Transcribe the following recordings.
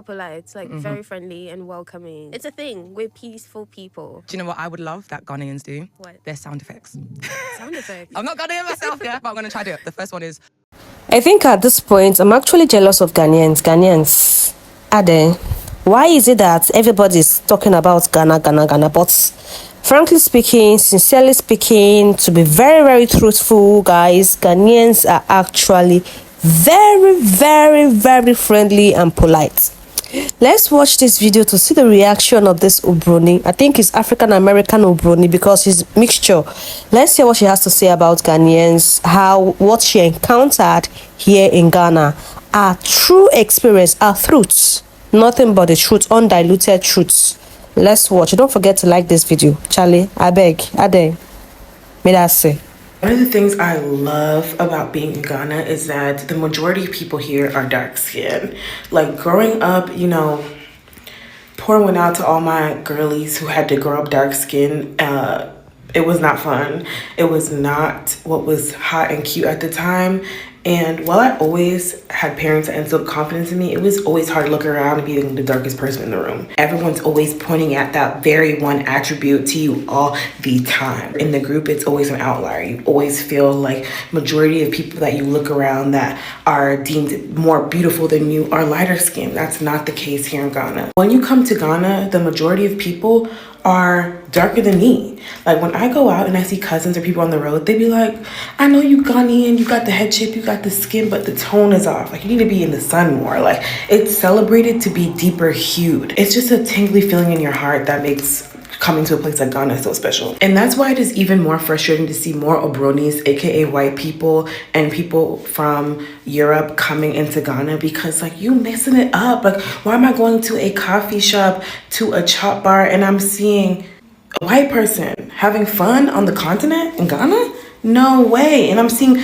Polite, like very friendly and welcoming. It's a thing. We're peaceful people. Do you know what I would love that Ghanaians do? What? Their sound effects. Sound effects. I'm not Ghanaian myself, yeah, but I'm going to try to do it. The first one is... I think at this point, I'm actually jealous of Ghanaians. Ghanaians, are they? Why is it that everybody's talking about Ghana? But frankly speaking, sincerely speaking, to be very, very truthful, guys, Ghanaians are actually very, very, very friendly and polite. Let's watch this video to see the reaction of this Obroni. I think it's African American Obroni because he's mixture. Let's hear what she has to say about Ghanaians, what she encountered here in Ghana. Our true experience, our truths, nothing but the truth, undiluted truths. Let's watch. Don't forget to like this video. Charlie, I beg, Ade, may I say. One of the things I love about being in Ghana is that the majority of people here are dark skinned. Like growing up, you know, pouring one out to all my girlies who had to grow up dark skinned. It was not fun. It was not what was hot and cute at the time. And while I always had parents that instilled confidence in me, it was always hard to look around and be the darkest person in the room. Everyone's always pointing at that very one attribute to you all the time. In the group, it's always an outlier. You always feel like majority of people that you look around that are deemed more beautiful than you are lighter skinned. That's not the case here in Ghana. When you come to Ghana, the majority of people are darker than me. Like when I go out and I see cousins or people on the road, they be like, I know you Ghanaian, you got the head shape, you got the skin, but the tone is off. Like you need to be in the sun more. Like it's celebrated to be deeper hued. It's just a tingly feeling in your heart that makes coming to a place like Ghana so special. And that's why it is even more frustrating to see more Obronis, aka white people, and people from Europe coming into Ghana because like you messing it up. Like why am I going to a coffee shop, to a chop bar, and I'm seeing a white person having fun on the continent in Ghana? No way. And I'm seeing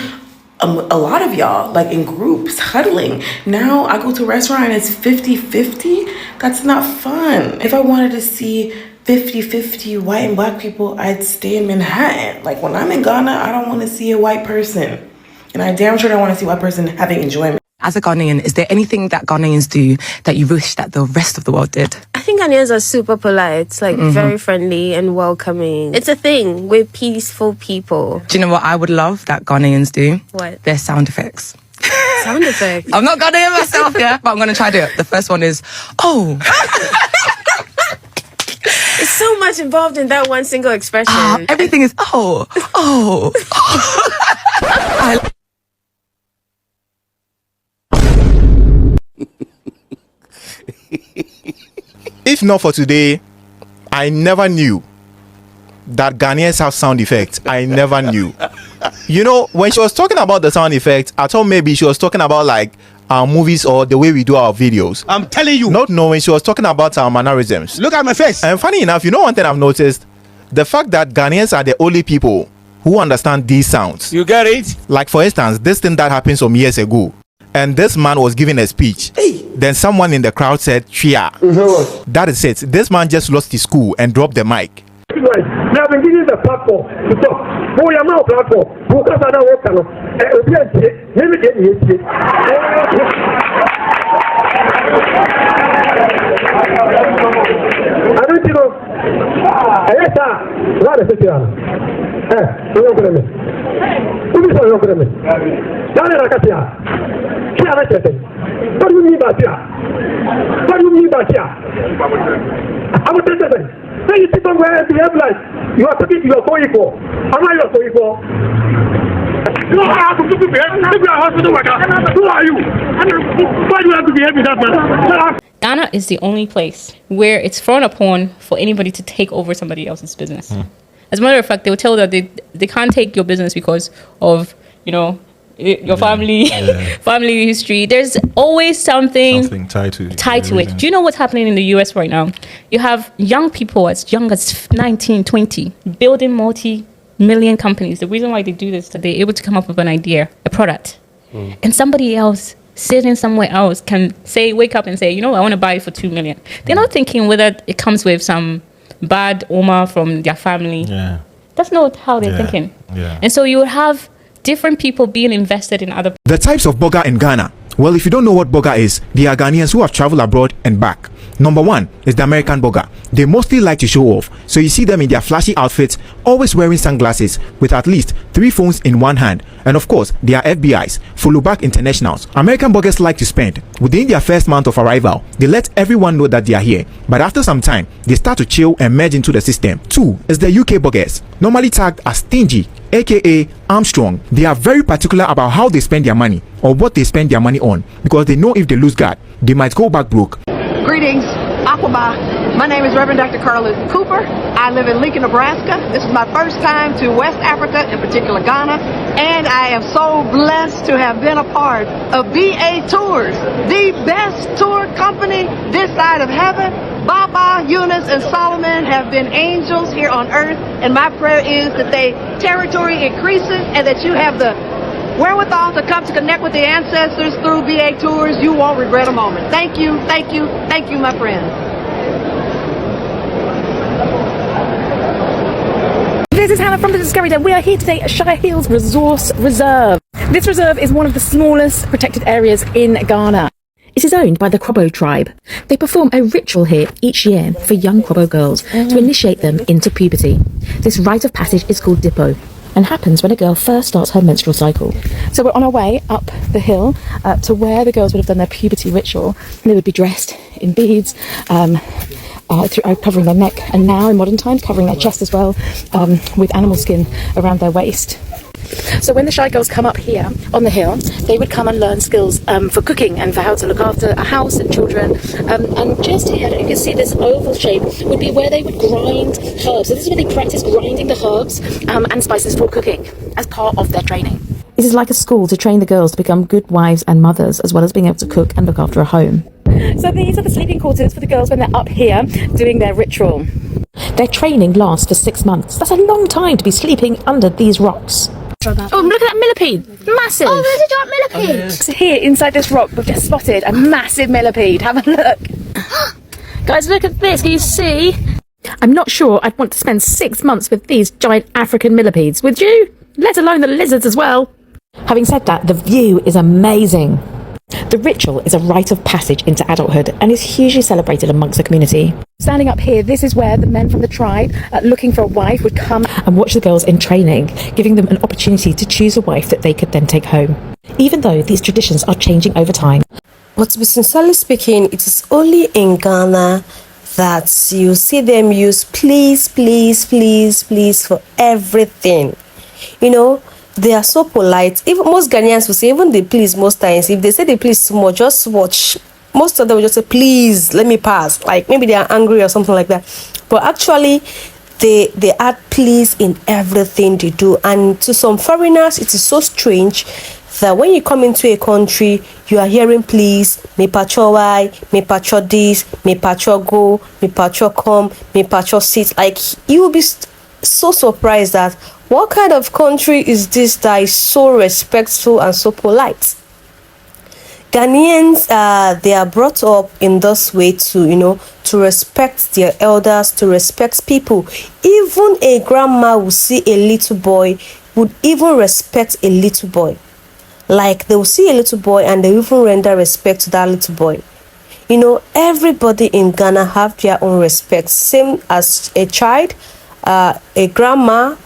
a lot of y'all like in groups huddling. Now I go to a restaurant and it's 50-50. That's not fun. If I wanted to see 50-50 white and black people, I'd stay in Manhattan. Like when I'm in Ghana, I don't want to see a white person. And I damn sure don't want to see a white person having enjoyment. As a Ghanaian, is there anything that Ghanaians do that you wish that the rest of the world did? I think Ghanaians are super polite, like very friendly and welcoming. It's a thing. We're peaceful people. Do you know what I would love that Ghanaians do? What? Their sound effects. Sound effects. I'm not Ghanaian myself, yeah, but I'm going to try to do it. The first one is, oh. It's so much involved in that one single expression. Everything is, oh. If not for today, I never knew that Ghanaians have sound effects. I never knew. You know, when she was talking about the sound effects, I thought maybe she was talking about like our movies or the way we do our videos. I'm telling you. Not knowing she was talking about our mannerisms. Look at my face. And funny enough, you know one thing I've noticed? The fact that Ghanaians are the only people who understand these sounds. You get it? Like for instance, this thing that happened some years ago. And this man was giving a speech. Hey. Then someone in the crowd said, Chia. That is it. This man just lost his cool and dropped the mic. They have been giving the platform to talk. Oh, you are not a platform. Who can I work on? Maybe get me. I don't know. Yes, sir. What is it? You're going to me. Who is your government? Daniel Akatia. What do you mean by here? What do you mean by here? I'm a gentleman. Then you sit somewhere and behave like you are talking to your co-equal. Am I your co-equal? You know how to behave. If you are a hospital worker, who are you? Why do you have to behave with that man? Ghana is the only place where it's frowned upon for anybody to take over somebody else's business. As a matter of fact, they will tell that they can't take your business because of, you know, your family family history. There's always something tied to it. Do you know what's happening in the US right now? You have young people as young as 19, 20 building multi-million companies. The reason why they do this is that they're able to come up with an idea, a product, and somebody else sitting somewhere else can say, wake up and say, you know, I want to buy it for 2 million. They're not thinking whether it comes with some bad oma from their family. That's not how they're thinking. And so you would have different people being invested in other. The types of burger in Ghana Well, if you don't know what burger is, there are Ghanaians who have traveled abroad and back. Number one is the American burger. They mostly like to show off, so you see them in their flashy outfits, always wearing sunglasses with at least 3 phones in one hand. And of course, they are FBIs, follow back internationals. American burgers like to spend. Within their first month of arrival, they let everyone know that they are here. But after some time, they start to chill and merge into the system. 2 is the UK burgers, normally tagged as stingy, aka Armstrong. They are very particular about how they spend their money or what they spend their money on, because they know if they lose guard, they might go back broke. Greetings, Aquaba. My name is Reverend Dr. Carlos Cooper. I live in Lincoln, Nebraska. This is my first time to West Africa, in particular Ghana, and I am so blessed to have been a part of BA Tours, the best tour company this side of heaven. Baba, Eunice, and Solomon have been angels here on earth, and my prayer is that their territory increases and that you have the wherewithal to come to connect with the ancestors through BA Tours. You won't regret a moment. Thank you, thank you, thank you, my friends. This is Hannah from the Discovery Den. We are here today at Shire Hills Resource Reserve. This reserve is one of the smallest protected areas in Ghana. It is owned by the Crobo tribe. They perform a ritual here each year for young Crobo girls to initiate them into puberty. This rite of passage is called Dippo and happens when a girl first starts her menstrual cycle. So we're on our way up the hill to where the girls would have done their puberty ritual. They would be dressed in beads, covering their neck, and now in modern times covering their chest as well, with animal skin around their waist. So when the shy girls come up here on the hill, they would come and learn skills for cooking and for how to look after a house and children. And just here, you can see this oval shape would be where they would grind herbs. So this is where they practice grinding the herbs and spices for cooking as part of their training. It is like a school to train the girls to become good wives and mothers, as well as being able to cook and look after a home. So these are the sleeping quarters for the girls when they're up here doing their ritual. Their training lasts for 6 months. That's a long time to be sleeping under these rocks. Oh, look at that millipede! Massive! Oh, there's a giant millipede! So here, inside this rock, we've just spotted a massive millipede. Have a look. Guys, look at this. Can you see? I'm not sure I'd want to spend 6 months with these giant African millipedes. Would you? Let alone the lizards as well. Having said that, the view is amazing. The ritual is a rite of passage into adulthood and is hugely celebrated amongst the community. Standing up here, this is where the men from the tribe looking for a wife would come and watch the girls in training, giving them an opportunity to choose a wife that they could then take home, even though these traditions are changing over time. But to be sincerely speaking, it is only in Ghana that you see them use please, please, please, please for everything. You know, they are so polite. Even most Ghanaians will say, even they please most times. If they say they please too much, just watch. Most of them will just say, please, let me pass. Like maybe they are angry or something like that. But actually, they add please in everything they do. And to some foreigners, it is so strange that when you come into a country, you are hearing please, me pacho why, me pacho this, me pacho go, me pacho come, me pacho sit. Like you will be so surprised that what kind of country is this that is so respectful and so polite? Ghanaians, they are brought up in this way to, to respect their elders, to respect people. Even a grandma will see a little boy, would even respect a little boy. Like they will see a little boy and they even render respect to that little boy. Everybody in Ghana have their own respect. Same as a child, a grandma,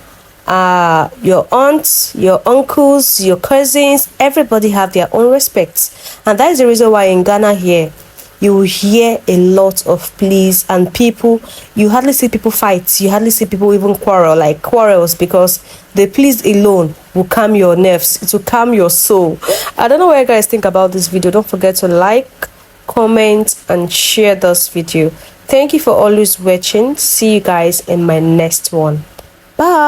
your aunts, your uncles, your cousins, everybody have their own respects. And that is the reason why in Ghana here, you will hear a lot of pleas, and people, you hardly see people fight. You hardly see people even quarrels, because the pleas alone will calm your nerves. It will calm your soul. I don't know what you guys think about this video. Don't forget to like, comment, and share this video. Thank you for always watching. See you guys in my next one. Bye.